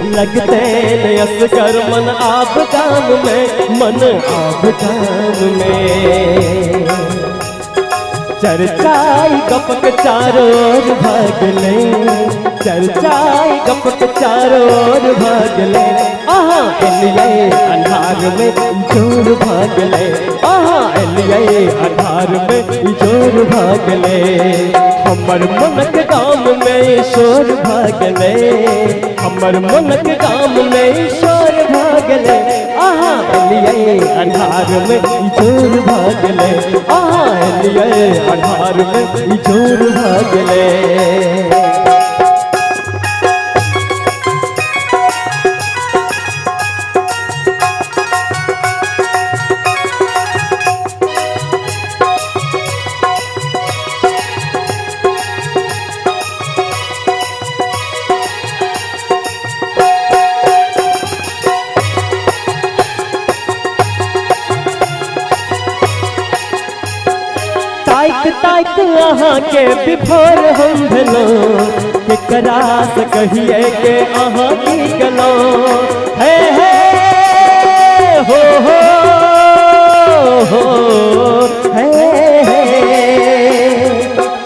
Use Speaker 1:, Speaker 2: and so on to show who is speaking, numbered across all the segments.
Speaker 1: लगते असगर मन आप काम में, मन आप काम में। चर्चाई गपक चारों ओर भागले, चर्चाई गपक चारों ओर भागले। आहा एलिये अंधार में जोर भागले, आहा एलिये अंधार में जोर भागले। हमर मनक गाम में शोर भागले, हमर मनक गाम में शोर भागले। आहा एलिये अंधार में जोर भागले, आहा एलिये अंधार में जोर भागले। ताइक ताइक अहाँ के विभोर हम भेलो, केकरा से कहिए के अहाँ की गलो। हे हो हे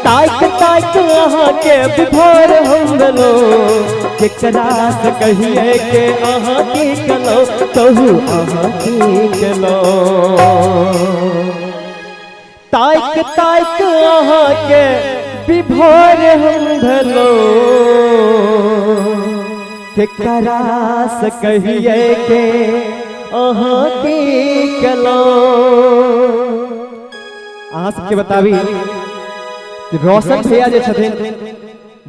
Speaker 1: ताइक ताइक अहाँ के विभोर हम भेलो, केकरा से कहिए के अहाँ की गलो, कहू अहाँ की गलो। ताइक ताइक अहाँ के विभोर हम भेलो, केकरा से कहिए के अहाँ की गलो। अहाँ सबके बताबी रोशन भैया जे छथिन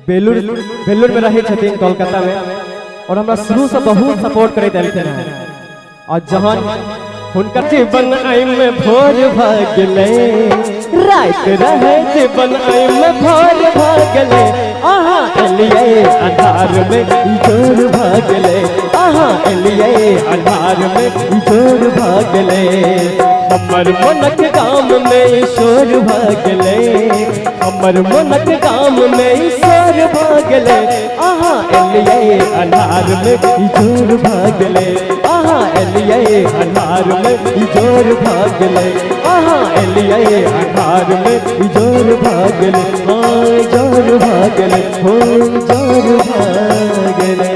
Speaker 1: बेलूर में रहे छथिन कोलकाता में, और हमरा शुरू से बहुत सपोर्ट करैत रहथिन हैं। और जहान हुनकर जीवन आई में भोर भागले, रात रहे जीवन आई में भोर भागले। आहा एलिये अंधार में जोर भागले, आहा एलिये अंधार में जोर भागले। हमर मनक गाम में शोर भागले, हमर मनक गाम में शोर भागले। आहा एलिये अंधार में जोर भागले, आहा एलिये अंधार में जोर भागले। आहा एलिये अंधार में जोर भागले, हाँ जोर भागले, हो जोर भागले।